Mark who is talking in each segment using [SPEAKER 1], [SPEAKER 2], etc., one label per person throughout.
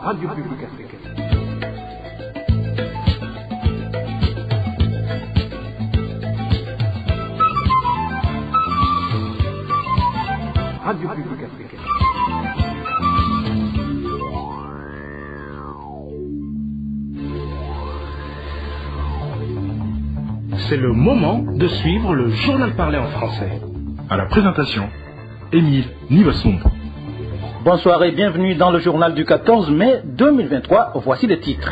[SPEAKER 1] Radio Publique Africaine. Radio Publique Africaine.
[SPEAKER 2] C'est le moment de suivre le journal parlé en français.
[SPEAKER 3] À la présentation, Émile Nivasumbo.
[SPEAKER 4] Bonsoir et bienvenue dans le journal du 14 mai 2023. Voici les titres.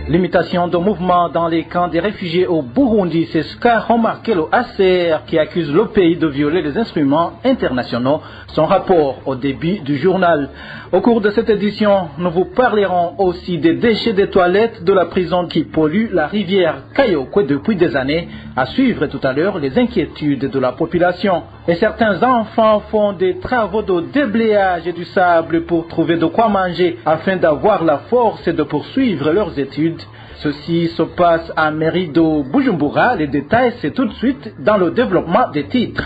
[SPEAKER 4] Limitation de mouvement dans les camps des réfugiés au Burundi, c'est ce qu'a remarqué le HCR qui accuse le pays de violer les instruments internationaux. Son rapport au début du journal. Au cours de cette édition, nous vous parlerons aussi des déchets des toilettes de la prison qui polluent la rivière Kayokwe depuis des années. À suivre tout à l'heure les inquiétudes de la population. Et certains enfants font des travaux de déblayage et du sable pour trouver de quoi manger afin d'avoir la force de poursuivre leurs études. Ceci se passe à Mérido, Bujumbura. Les détails, c'est tout de suite dans le développement des titres.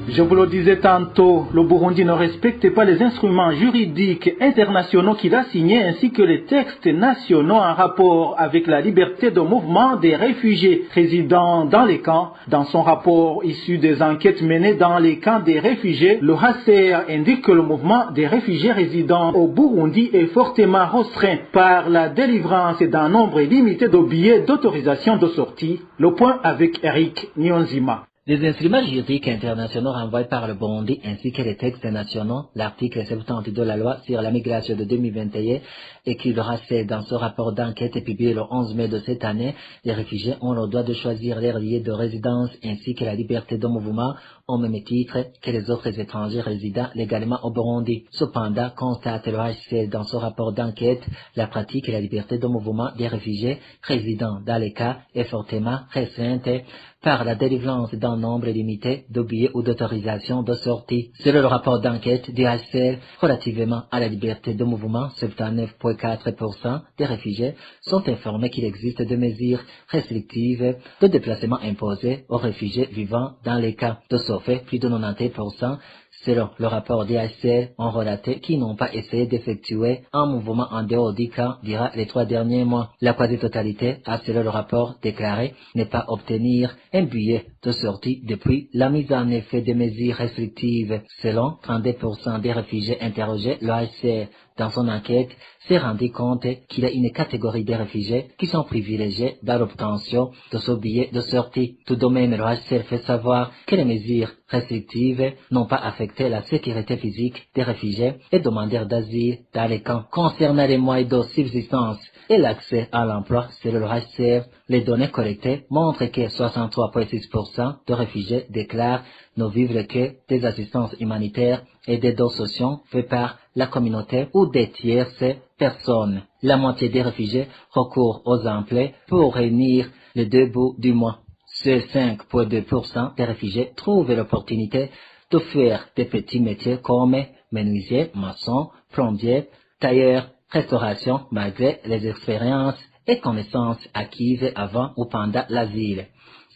[SPEAKER 4] Je vous le disais tantôt, le Burundi ne respecte pas les instruments juridiques internationaux qu'il a signés ainsi que les textes nationaux en rapport avec la liberté de mouvement des réfugiés résidant dans les camps. Dans son rapport issu des enquêtes menées dans les camps des réfugiés, le HCR indique que le mouvement des réfugiés résidant au Burundi est fortement restreint par la délivrance d'un nombre limité de billets d'autorisation de sortie. Le point avec Eric Nyonzima.
[SPEAKER 5] Les instruments juridiques internationaux renvoyés par le Burundi ainsi que les textes nationaux, l'article 70 de la loi sur la migration de 2021 et qui le rappelle dans ce rapport d'enquête publié le 11 mai de cette année, les réfugiés ont le droit de choisir leur lieu de résidence ainsi que la liberté de mouvement au même titre que les autres étrangers résidant légalement au Burundi. Cependant, constate le HCR dans ce rapport d'enquête, la pratique et la liberté de mouvement des réfugiés résidant dans les cas est fortement restreinte par la délivrance d'un nombre limité de billets ou d'autorisations de sortie. Selon le rapport d'enquête du HCR relativement à la liberté de mouvement, 79,4% des réfugiés sont informés qu'il existe des mesures restrictives de déplacement imposées aux réfugiés vivant dans les cas. De ce fait, plus de 90%, selon le rapport du HCR, ont relaté qu'ils n'ont pas essayé d'effectuer un mouvement en dehors du camp durant les 3 derniers mois. La quasi-totalité a, selon le rapport, déclaré ne pas obtenir un billet de sortie depuis la mise en effet des mesures restrictives. Selon 32% des réfugiés interrogés, le HCR, dans son enquête, s'est rendu compte qu'il y a une catégorie de réfugiés qui sont privilégiés dans l'obtention de ce billet de sortie. Tout de même, le HCR fait savoir que les mesures restrictives n'ont pas affecté la sécurité physique des réfugiés et demandeurs d'asile dans les camps. Concernant les moyens de subsistance et l'accès à l'emploi, selon le HCR, les données collectées montrent que 63,6% de réfugiés déclarent ne vivre que des assistances humanitaires et des dons sociaux faits par la communauté ou des tierces personnes. La moitié des réfugiés recourent aux emplois pour réunir les 2 bouts du mois. Seuls 5,2% des réfugiés trouvent l'opportunité de faire des petits métiers comme menuisier, maçon, plombier, tailleur, restauration, malgré les expériences et connaissances acquises avant ou pendant l'asile.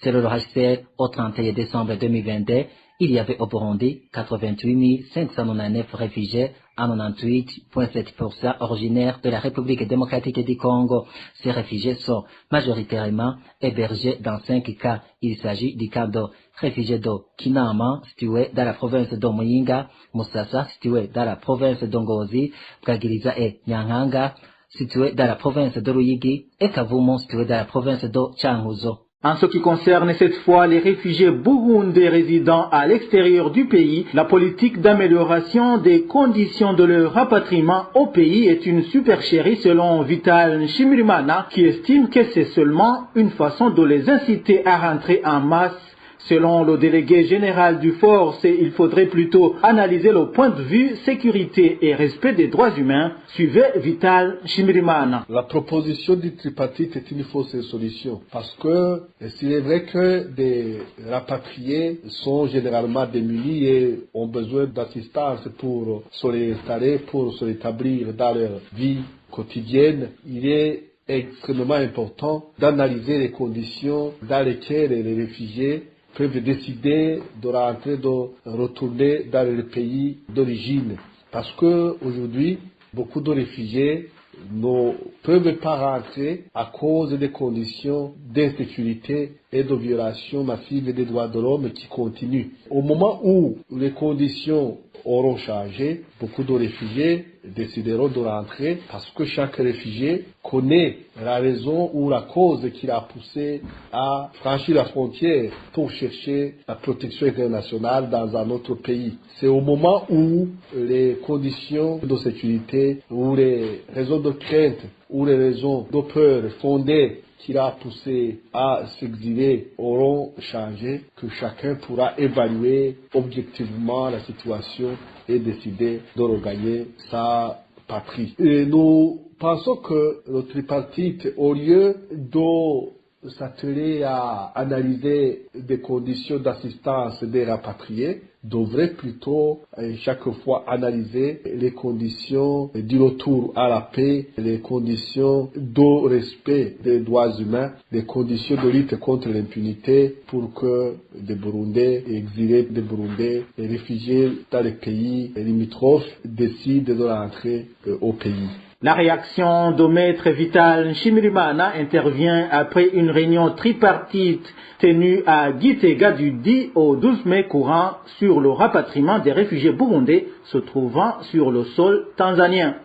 [SPEAKER 5] Selon le HCR, au 31 décembre 2022, il y avait au Burundi 88 599 réfugiés, à 98,7% originaires de la République démocratique du Congo. Ces réfugiés sont majoritairement hébergés dans 5 cas. Il s'agit du camp de réfugiés de Kinama, situé dans la province de Muyinga, Musasa, situé dans la province d'Ongozi, Bwagiriza et Nyankanga, situé dans la province de Ruyigi, et Kavumu, situé dans la province de Changuzo.
[SPEAKER 4] En ce qui concerne cette fois les réfugiés burundais résidant à l'extérieur du pays, la politique d'amélioration des conditions de leur rapatriement au pays est une supercherie selon Vital Nshimirimana qui estime que c'est seulement une façon de les inciter à rentrer en masse. Selon le délégué général du Force, il faudrait plutôt analyser le point de vue sécurité et respect des droits humains. Suivez Vital Nshimirimana.
[SPEAKER 6] La proposition du tripartite est une fausse solution parce que s'il est vrai que des rapatriés sont généralement démunis et ont besoin d'assistance pour se réinstaller, pour se rétablir dans leur vie quotidienne, il est extrêmement important d'analyser les conditions dans lesquelles les réfugiés peuvent décider de rentrer, de retourner dans le pays d'origine. Parce que aujourd'hui, beaucoup de réfugiés ne peuvent pas rentrer à cause des conditions d'insécurité et de violation massive des droits de l'homme qui continuent. Au moment où les conditions auront changé, beaucoup de réfugiés décideront de rentrer parce que chaque réfugié connaît la raison ou la cause qui l'a poussé à franchir la frontière pour chercher la protection internationale dans un autre pays. C'est au moment où les conditions de sécurité ou les raisons de crainte ou les raisons de peur fondées qui l'a poussé à s'exiler auront changé, que chacun pourra évaluer objectivement la situation et décider de regagner sa patrie. Et nous pensons que le tripartite, au lieu de s'atteler à analyser des conditions d'assistance des rapatriés, devrait plutôt chaque fois analyser les conditions du retour à la paix, les conditions de respect des droits humains, les conditions de lutte contre l'impunité pour que des Burundais, exilés des Burundais et réfugiés dans les pays limitrophes décident de rentrer au pays.
[SPEAKER 4] La réaction de Maître Vital Nshimirimana intervient après une réunion tripartite tenue à Gitega du 10 au 12 mai courant sur le rapatriement des réfugiés burundais se trouvant sur le sol tanzanien.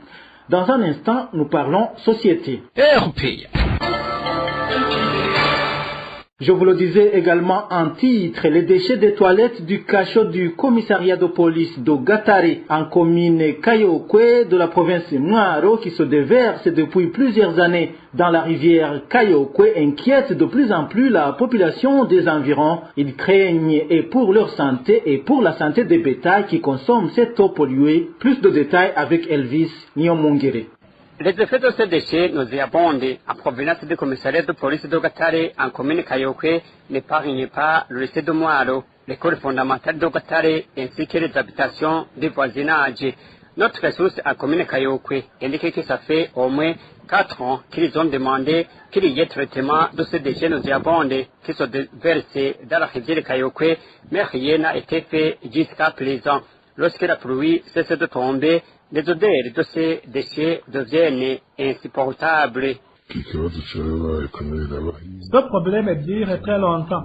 [SPEAKER 4] Dans un instant, nous parlons société. Je vous le disais également en titre, les déchets des toilettes du cachot du commissariat de police de Gatare en commune Kayokwe de la province Mwaro qui se déversent depuis plusieurs années dans la rivière Kayokwe inquiètent de plus en plus la population des environs. Ils craignent et pour leur santé et pour la santé des bétails qui consomment cette eau polluée. Plus de détails avec Elvis Nyomongere.
[SPEAKER 7] Les effets de ces déchets nauséabondes en provenance du commissariat de police de Gatare en commune Kayokwe n'épargnent pas le lycée de Mwaro, l'école fondamentale de Gatare ainsi que les habitations du voisinage. Notre ressource en commune Kayokwe indique que ça fait au moins 4 ans qu'ils ont demandé qu'il y ait traitement de ces déchets nauséabondes qui se déversent dans la rivière Kayokwe, mais rien n'a été fait jusqu'à présent. Lorsque la pluie cesse de tomber, les odeurs de ces déchets deviennent insupportables.
[SPEAKER 8] Ce problème dure très longtemps.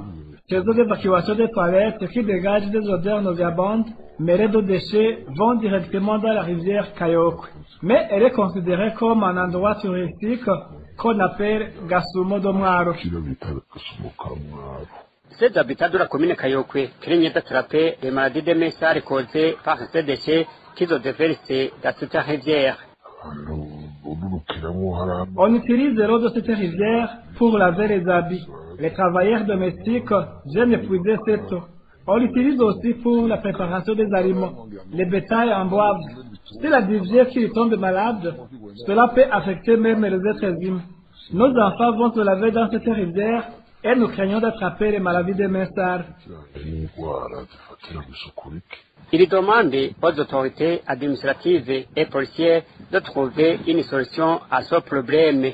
[SPEAKER 8] Ces eaux d'évacuation des toilettes qui dégagent des odeurs nauséabondes, mêlées de déchets, vont directement dans la rivière Kayokwe. Mais elle est considérée comme un endroit touristique qu'on appelle Gasumo de Mwaro.
[SPEAKER 7] Ces habitants de la commune Kayokwe craignent d'attraper les maladies des messages causées par ces déchets qui se déversent dans cette rivière.
[SPEAKER 8] On utilise l'eau de cette rivière pour laver les habits. Les travailleurs domestiques viennent épuiser cette eau. On l'utilise aussi pour la préparation des aliments. Les bétails en boivent. Si la rivière qui tombe malade, cela peut affecter même les êtres humains. Nos enfants vont se laver dans cette rivière et nous craignons d'attraper les maladies des messages.
[SPEAKER 7] Il demande aux autorités administratives et policières de trouver une solution à ce problème.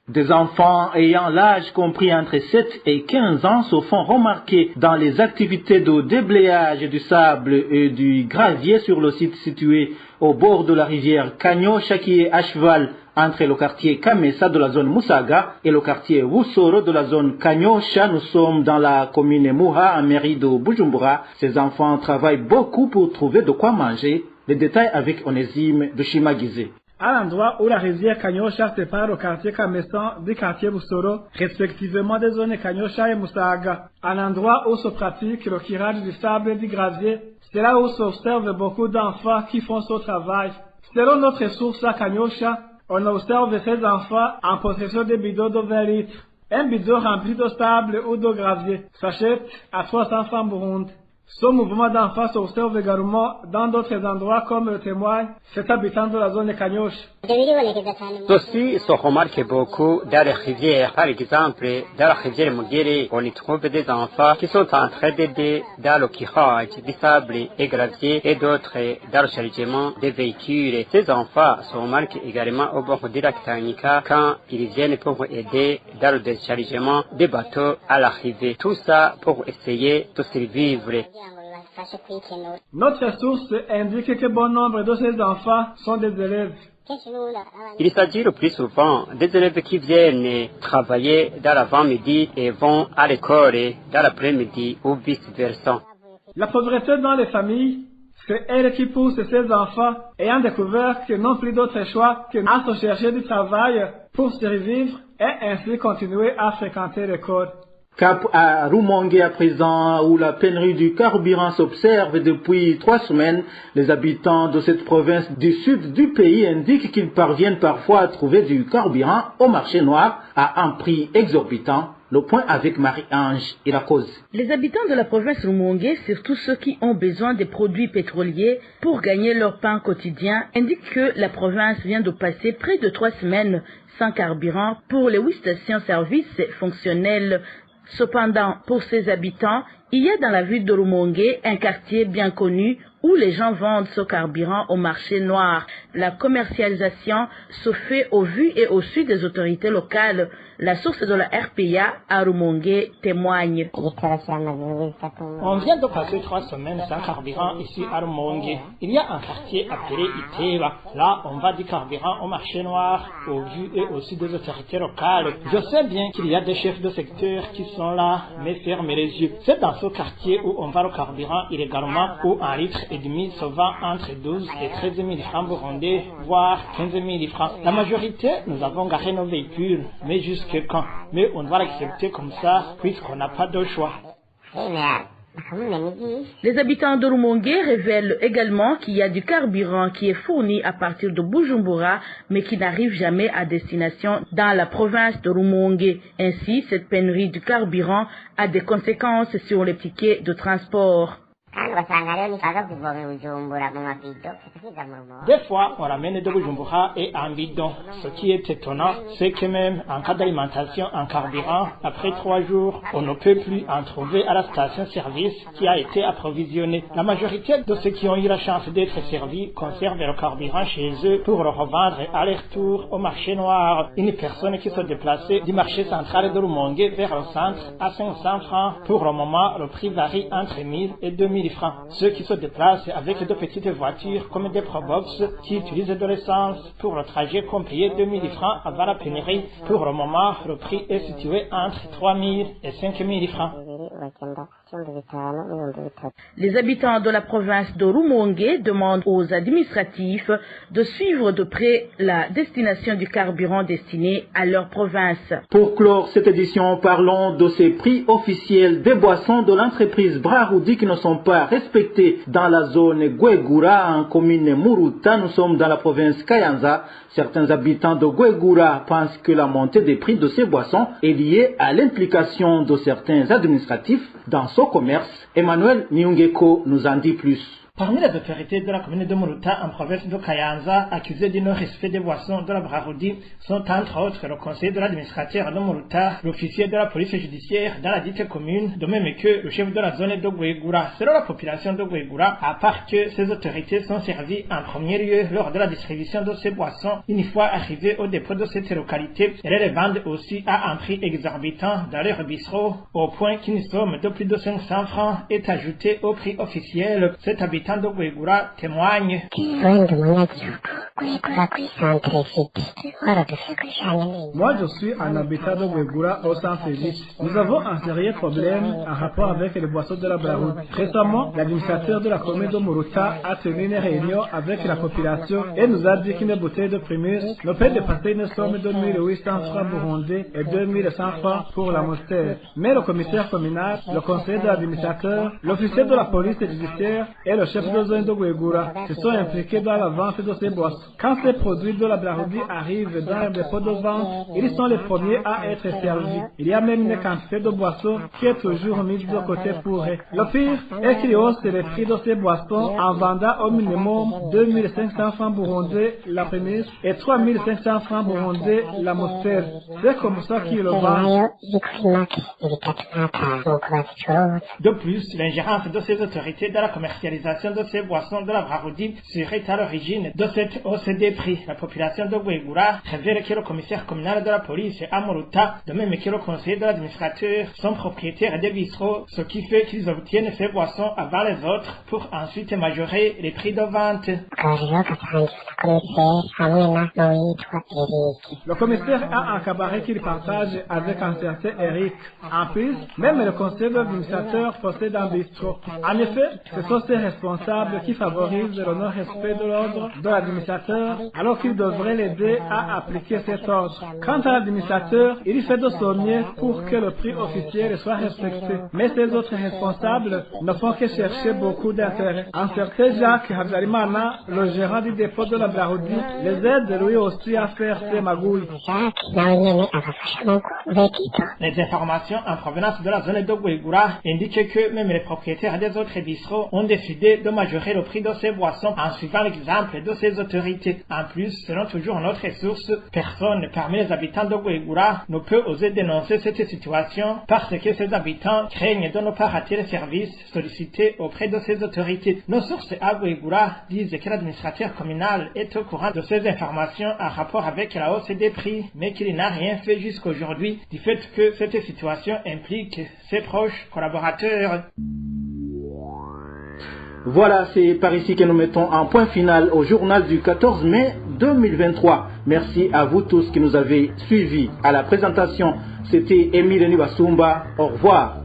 [SPEAKER 4] Des enfants ayant l'âge compris entre 7 et 15 ans se font remarquer dans les activités de déblayage du sable et du gravier sur le site situé au bord de la rivière Kanyosha qui est à cheval entre le quartier Kamesa de la zone Musaga et le quartier Wusoro de la zone Kanyosha. Nous sommes dans la commune Muha en mairie de Bujumbura. Ces enfants travaillent beaucoup pour trouver de quoi manger. Les détails avec Onésime de Shimagize.
[SPEAKER 8] À l'endroit où la rivière Kanyosha sépare le quartier Kamesan du quartier Busoro, respectivement des zones Kanyosha et Musaga, à l'endroit où se pratique le tirage du sable et du gravier, c'est là où s'observent beaucoup d'enfants qui font ce travail. Selon notre source à Kanyosha, on observe ces enfants en possession de bidons de 20 litres. Un bidon rempli de sable ou de gravier s'achète à 300 francs Burundi. Ce mouvement d'enfants s'observe également dans d'autres endroits comme le témoigne cet habitant de la zone de Kanyosha.
[SPEAKER 7] Ceci se remarque beaucoup dans les rivières. Par exemple, dans la rivière Mugere, on y trouve des enfants qui sont en train d'aider dans le tirage du sable et gravier et d'autres dans le chargement des véhicules. Ces enfants se remarquent également au bord du lac Tanganyika quand ils viennent pour aider dans le déchargement des bateaux à l'arrivée. Tout ça pour essayer de survivre.
[SPEAKER 8] Notre source indique que bon nombre de ces enfants sont des élèves.
[SPEAKER 7] Il s'agit le plus souvent des élèves qui viennent travailler dans l'avant-midi et vont à l'école dans l'après-midi ou vice-versa.
[SPEAKER 8] La pauvreté dans les familles, c'est elle qui pousse ces enfants ayant découvert qu'ils n'ont plus d'autre choix que à se chercher du travail pour survivre et ainsi continuer à fréquenter l'école.
[SPEAKER 4] Cap à Rumongue à présent, où la pénurie du carburant s'observe depuis 3 semaines. Les habitants de cette province du sud du pays indiquent qu'ils parviennent parfois à trouver du carburant au marché noir à un prix exorbitant. Le point avec Marie-Ange et la cause.
[SPEAKER 9] Les habitants de la province Rumongue, surtout ceux qui ont besoin des produits pétroliers pour gagner leur pain quotidien, indiquent que la province vient de passer près de 3 semaines sans carburant pour les 8 stations-service fonctionnelles. Cependant, pour ces habitants, il y a dans la ville de Rumongue un quartier bien connu où les gens vendent ce carburant au marché noir. La commercialisation se fait au vu et au su des autorités locales. La source de la RPA à Rumongue témoigne.
[SPEAKER 10] On vient de passer 3 semaines sans carburant ici à Rumongue. Il y a un quartier appelé Iteba. Là, on va du carburant au marché noir, au vu et au su des autorités locales. Je sais bien qu'il y a des chefs de secteur qui sont là, mais fermez les yeux. C'est dans ce quartier où on va le carburant illégalement, où un litre et demi se vend entre 12 et 13 000 francs burundais, voire 15 000 francs. La majorité, nous avons garé nos véhicules, mais jusque quand? Mais on doit l'accepter comme ça, puisqu'on n'a pas de choix.
[SPEAKER 9] Les habitants de Rumongue révèlent également qu'il y a du carburant qui est fourni à partir de Bujumbura, mais qui n'arrive jamais à destination dans la province de Rumongue. Ainsi, cette pénurie du carburant a des conséquences sur les tickets de transport.
[SPEAKER 10] Des fois, on ramène de Bujumbura et un bidon. Ce qui est étonnant, c'est que même en cas d'alimentation en carburant, après 3 jours, on ne peut plus en trouver à la station-service qui a été approvisionnée. La majorité de ceux qui ont eu la chance d'être servis conservent le carburant chez eux pour le revendre aller-retour au marché noir. Une personne qui se déplaçait du marché central de Rumongue vers le centre à 500 francs. Pour le moment, le prix varie entre 1000 et 2000 francs. Ceux qui se déplacent avec de petites voitures comme des Probox qui utilisent de l'essence pour le trajet complet 2000 francs avant la pénurie. Pour le moment, le prix est situé entre 3000 et 5000 francs.
[SPEAKER 9] Les habitants de la province de Rumongue demandent aux administratifs de suivre de près la destination du carburant destiné à leur province.
[SPEAKER 4] Pour clore cette édition, parlons de ces prix officiels des boissons de l'entreprise Braroudi qui ne sont pas respectés dans la zone Guegura en commune Muruta. Nous sommes dans la province Kayanza. Certains habitants de Guegura pensent que la montée des prix de ces boissons est liée à l'implication de certains administratifs dans ce commerce. Emmanuel Nyungeko nous en dit plus.
[SPEAKER 10] Parmi les autorités de la commune de Muruta en province de Kayanza, accusées du non-respect des boissons de la Braroudi, sont entre autres le conseiller de l'administrateur de Muruta, l'officier de la police judiciaire dans la dite commune, de même que le chef de la zone de Guegura. Selon la population de Guegura, à part que ces autorités sont servies en premier lieu lors de la distribution de ces boissons, une fois arrivées au dépôt de cette localité, elles les vendent aussi à un prix exorbitant dans leur bistrot, au point qu'une somme de plus de 500 francs est ajoutée au prix officiel. Cet habitant de Guegura témoigne.
[SPEAKER 8] Moi, je suis un habitant de Guegura au centre-ville. Nous avons un sérieux problème en rapport avec les boissons de la Braroudi. Récemment, l'administrateur de la commune de Muruta a tenu une réunion avec la population et nous a dit qu'une bouteille de primus ne peut dépasser une somme de 1800 francs burundais et 2100 francs pour la Monster. Mais le commissaire communal, le conseiller de l'administrateur, l'officier de la police judiciaire et le chef de zone de Guegura se sont impliqués dans la vente de ces boissons. Quand ces produits de la Braroudi arrivent dans un dépôt de vente, ils sont les premiers à être servis. Il y a même une quantité de boissons qui est toujours mise de côté pour eux. Le pire est qu'ils haussent les prix de ces boissons en vendant au minimum 2500 francs burundais la prémisse et 3500 francs burundais la Monster. C'est comme ça qu'ils le vendent.
[SPEAKER 10] De plus, l'ingérence de ces autorités dans la commercialisation de ces boissons de la Braroudi serait à l'origine de cette hausse hausse des prix. La population de Guegura révèle que le commissaire communal de la police, Amoruta, de même que le conseiller de l'administrateur, sont propriétaires des bistrots, ce qui fait qu'ils obtiennent ces boissons avant les autres pour ensuite majorer les prix de vente.
[SPEAKER 8] Le commissaire a un cabaret qu'il partage avec un certain Eric. En plus, même le conseil de l'administrateur possède un bistrot. En effet, ce sont ces responsables qui favorisent le non-respect de l'ordre de l'administrateur, alors qu'il devrait l'aider à appliquer cet ordre. Quant à l'administrateur, il fait de son mieux pour que le prix officiel soit respecté. Mais ces autres responsables ne font que chercher beaucoup d'intérêt. Un certain Jacques Habyarimana, le gérant du dépôt de la Brahoudi, les aide lui aussi à faire ses magouilles.
[SPEAKER 10] Les informations en provenance de la zone de Guegura indiquent que même les propriétaires des autres bistrots ont décidé de majorer le prix de ces boissons en suivant l'exemple de ces autorités. En plus, selon toujours notre source, personne parmi les habitants de Guegura ne peut oser dénoncer cette situation parce que ces habitants craignent de ne pas rater les services sollicités auprès de ces autorités. Nos sources à Guegura disent que l'administrateur communal est au courant de ces informations en rapport avec la hausse des prix, mais qu'il n'a rien fait jusqu'aujourd'hui du fait que cette situation implique ses proches collaborateurs.
[SPEAKER 4] Voilà, c'est par ici que nous mettons un point final au journal du 14 mai 2023. Merci à vous tous qui nous avez suivis. À la présentation, c'était Émile Nibasumba. Au revoir.